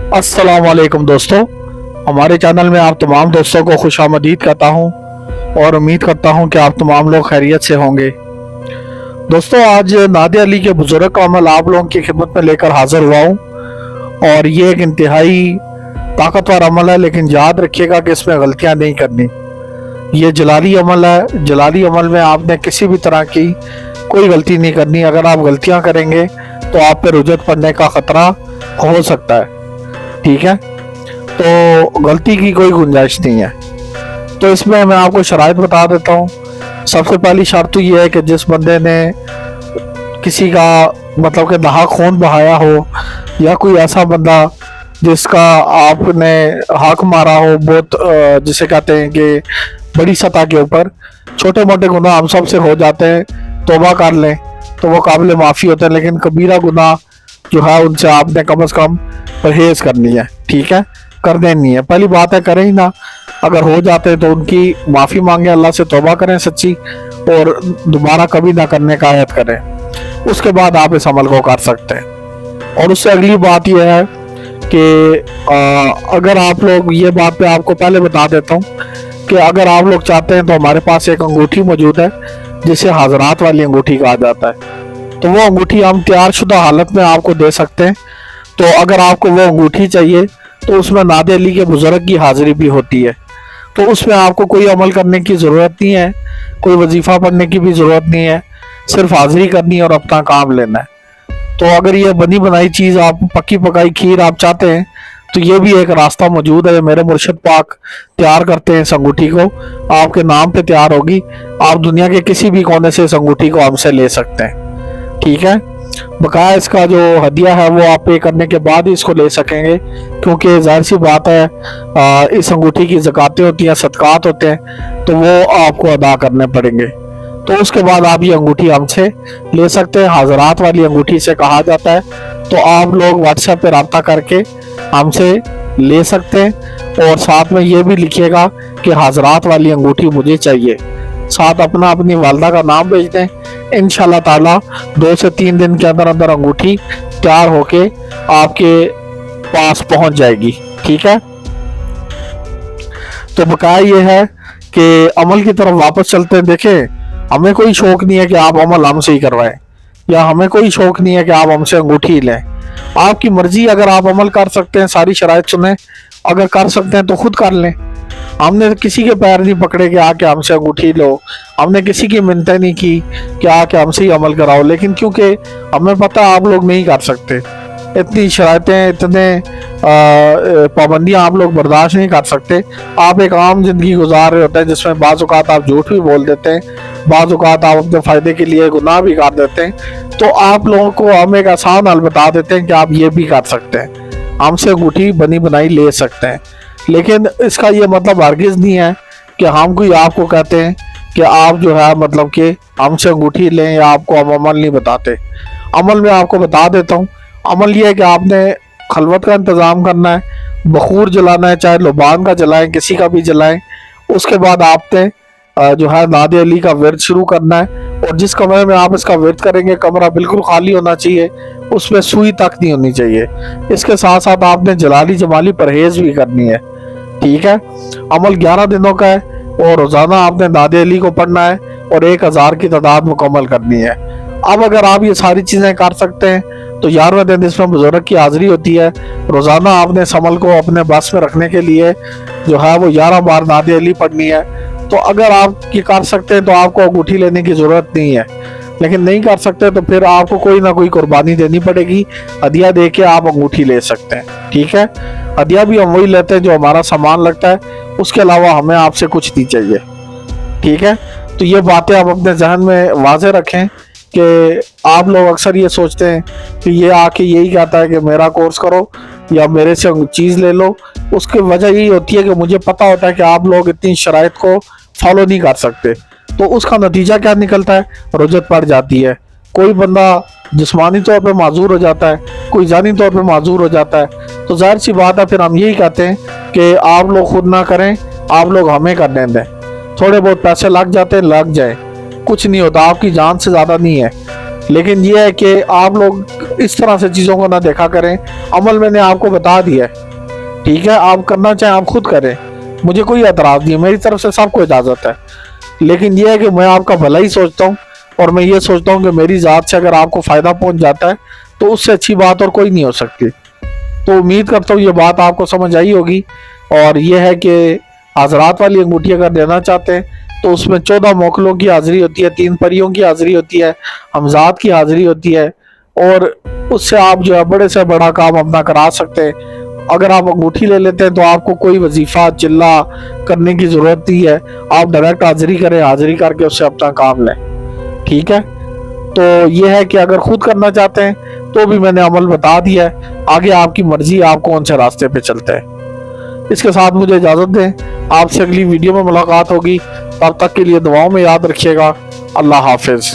अस्सलाम वालेकुम दोस्तों, हमारे चैनल में आप तमाम दोस्तों को खुशामदीद कहता हूं और उम्मीद करता हूं कि आप तमाम लोग खैरियत से होंगे। दोस्तों, आज नादिया अली के बुजुर्ग का अमल आप लोगों की खिदमत में लेकर हाजिर हुआ हूं और ये एक इंतहाई ताकतवर अमल है, लेकिन याद रखिएगा कि इसमें गलतियां नहीं करनी। ये जलाली अमल है। जलाली अमल में आपने किसी भी तरह की कोई गलती नहीं करनी। अगर आप गलतियां करेंगे तो आप पे रुजत पड़ने का खतरा हो सकता है। ठीक है, तो गलती की कोई गुंजाइश नहीं है। तो इसमें मैं आपको शराइत बता देता हूँ। सबसे पहली शर्त तो ये है कि जिस बंदे ने किसी का मतलब कि नहा खून बहाया हो, या कोई ऐसा बंदा जिसका आपने हक मारा हो बहुत, जिसे कहते हैं कि बड़ी सतह के ऊपर। छोटे मोटे गुनाह हम सब से हो जाते हैं, तौबा कर लें तो वो काबिल माफ़ी होते हैं, लेकिन कबीरा गुनाह जो है उनसे आपने कम से कम परहेज करनी है। ठीक है, करने नहीं है। पहली बात है करें ही ना। अगर हो जाते हैं तो उनकी माफ़ी मांगे, अल्लाह से तौबा करें सच्ची, और दोबारा कभी ना करने का आयत करें। उसके बाद आप इस अमल को कर सकते हैं। और उससे अगली बात यह है कि अगर आप लोग, ये बात पे आपको पहले बता देता हूँ कि अगर आप लोग चाहते हैं तो हमारे पास एक अंगूठी मौजूद है जिसे हाजरात वाली अंगूठी कहा जाता है। तो वो अंगूठी हम तैयार शुदा हालत में आपको दे सकते हैं। तो अगर आपको वो अंगूठी चाहिए तो उसमें नादिया अली के बुजुर्ग की हाजिरी भी होती है। तो उसमें आपको कोई अमल करने की ज़रूरत नहीं है, कोई वजीफ़ा पढ़ने की भी ज़रूरत नहीं है, सिर्फ हाजिरी करनी है और अपना काम लेना है। तो अगर ये बनी बनाई चीज़, आप पक्की पकाई खीर आप चाहते हैं, तो ये भी एक रास्ता मौजूद है। मेरे मुर्शिद पाक तैयार करते हैं इस अंगूठी को, आपके नाम पे तैयार होगी। आप दुनिया के किसी भी कोने से इस अंगूठी को हमसे ले सकते हैं। ठीक है, बकाया इसका जो हदिया है वो आप पे करने के बाद ही इसको ले सकेंगे, क्योंकि जाहिर सी बात है इस अंगूठी की ज़कातें होती हैं, सदकात होते हैं, तो वो आपको अदा करने पड़ेंगे। तो उसके बाद आप ये अंगूठी हमसे ले सकते हैं। हाजरात वाली अंगूठी से कहा जाता है। तो आप लोग व्हाट्सएप पे रब्ता करके हमसे ले सकते हैं, और साथ में ये भी लिखिएगा कि हाजरात वाली अंगूठी मुझे चाहिए। साथ अपना अपनी वालदा का नाम भेज दें। इंशाल्लाह ताला 2 से 3 दिन के अंदर अंदर अंगूठी तैयार होके आपके पास पहुंच जाएगी। ठीक है, तो बकाया ये है कि अमल की तरफ वापस चलते हैं। देखें, हमें कोई शौक नहीं है कि आप अमल हमसे ही करवाएं, या हमें कोई शौक नहीं है कि आप हमसे अंगूठी ही लें। आपकी मर्जी। अगर आप अमल कर सकते हैं, सारी शराइत सुने, अगर कर सकते हैं तो खुद कर लें। हमने किसी के पैर नहीं पकड़े कि आके हमसे अंगूठी लो, हमने किसी की मिन्नतें नहीं की कि आके हमसे ही अमल कराओ, लेकिन क्योंकि हमें पता आप लोग नहीं कर सकते, इतनी शराइतें, इतने पाबंदियां आप लोग बर्दाश्त नहीं कर सकते। आप एक आम जिंदगी गुजार रहे होते हैं जिसमें बाज़ औक़ात आप झूठ भी बोल देते हैं, बाज़ औक़ात आप अपने फ़ायदे के लिए गुनाह भी कर देते हैं। तो आप लोगों को हम एक आसान हल बता देते हैं कि आप ये भी कर सकते हैं, हमसे अंगूठी बनी बनाई ले सकते हैं। लेकिन इसका ये मतलब हरगिज़ नहीं है कि हम कोई आपको कहते हैं कि आप जो है मतलब कि हमसे अंगूठी लें, या आपको हम अमल नहीं बताते। अमल में आपको बता देता हूँ। अमल ये है कि आपने खलवत का इंतज़ाम करना है, बखूर जलाना है, चाहे लुबान का जलाएं, किसी का भी जलाएं। उसके बाद आपने जो है नादिया अली का विर्द शुरू करना है, और जिस कमरे में आप इसका विर्द करेंगे कमरा बिल्कुल खाली होना चाहिए, उसमें सुई तक नहीं होनी चाहिए। इसके साथ साथ आपने जलाली जमाली परहेज भी करनी है। ठीक है, अमल 11 दिनों का है, और रोज़ाना आपने नादिया अली को पढ़ना है, और 1000 की तादाद मुकम्मल करनी है। अब अगर आप ये सारी चीज़ें कर सकते हैं तो 11वें दिन इसमें बुजुर्ग की हाजिरी होती है। रोज़ाना आपने इस अमल को अपने बस में रखने के लिए जो है वो 11 बार नादिया अली पढ़नी है। तो अगर आप ये कर सकते हैं तो आपको अंगूठी लेने की ज़रूरत नहीं है, लेकिन नहीं कर सकते तो फिर आपको कोई ना कोई कुर्बानी देनी पड़ेगी। हदिया दे के आप अंगूठी ले सकते हैं। ठीक है, हदिया भी हम वही लेते हैं जो हमारा सामान लगता है, उसके अलावा हमें आपसे कुछ नहीं चाहिए। ठीक है, तो ये बातें आप अपने जहन में वाज़े रखें कि आप लोग अक्सर ये सोचते हैं कि ये आके यही कहता है कि मेरा कोर्स करो या मेरे से चीज़ ले लो। उसकी वजह यही होती है कि मुझे पता होता है कि आप लोग इतनी शराइत को फॉलो नहीं कर सकते। तो उसका नतीजा क्या निकलता है? रुजत पड़ जाती है। कोई बंदा जिस्मानी तौर पे माजूर हो जाता है, कोई जानी तौर पे माजूर हो जाता है। तो जाहिर सी बात है फिर हम यही कहते हैं कि आप लोग खुद ना करें, आप लोग हमें करने दें। थोड़े बहुत पैसे लग जाते हैं, लग जाए, कुछ नहीं होता, आपकी जान से ज़्यादा नहीं है। لیکن یہ ہے کہ آپ لوگ اس طرح سے چیزوں کو نہ دیکھا کریں. عمل میں نے آپ کو بتا دیا ہے, ٹھیک ہے, آپ کرنا چاہیں آپ خود کریں, مجھے کوئی اعتراض نہیں ہے, میری طرف سے سب کو اجازت ہے. لیکن یہ ہے کہ میں آپ کا بھلا ہی سوچتا ہوں, اور میں یہ سوچتا ہوں کہ میری ذات سے اگر آپ کو فائدہ پہنچ جاتا ہے تو اس سے اچھی بات اور کوئی نہیں ہو سکتی. تو امید کرتا ہوں یہ بات آپ کو سمجھ آئی ہوگی. اور یہ ہے کہ حضرات والی انگوٹھی اگر دینا چاہتے ہیں تو اس میں 14 موکلوں کی حاضری ہوتی ہے, 3 پریوں کی حاضری ہوتی ہے, حمزات کی حاضری ہوتی ہے, اور اس سے آپ جو ہے بڑے سے بڑا کام اپنا کرا سکتے ہیں. اگر آپ انگوٹھی لے لیتے ہیں تو آپ کو کوئی وظیفہ چلہ کرنے کی ضرورت نہیں ہے, آپ ڈائریکٹ حاضری کریں, حاضری کر کے اس سے اپنا کام لیں, ٹھیک ہے. تو یہ ہے کہ اگر خود کرنا چاہتے ہیں تو بھی میں نے عمل بتا دیا ہے, آگے آپ کی مرضی, آپ کون سے راستے پہ چلتے ہیں. اس کے ساتھ مجھے اجازت دیں, آپ سے اگلی ویڈیو میں ملاقات ہوگی. تب تک کے لیے دعاؤں میں یاد رکھیے گا. اللہ حافظ.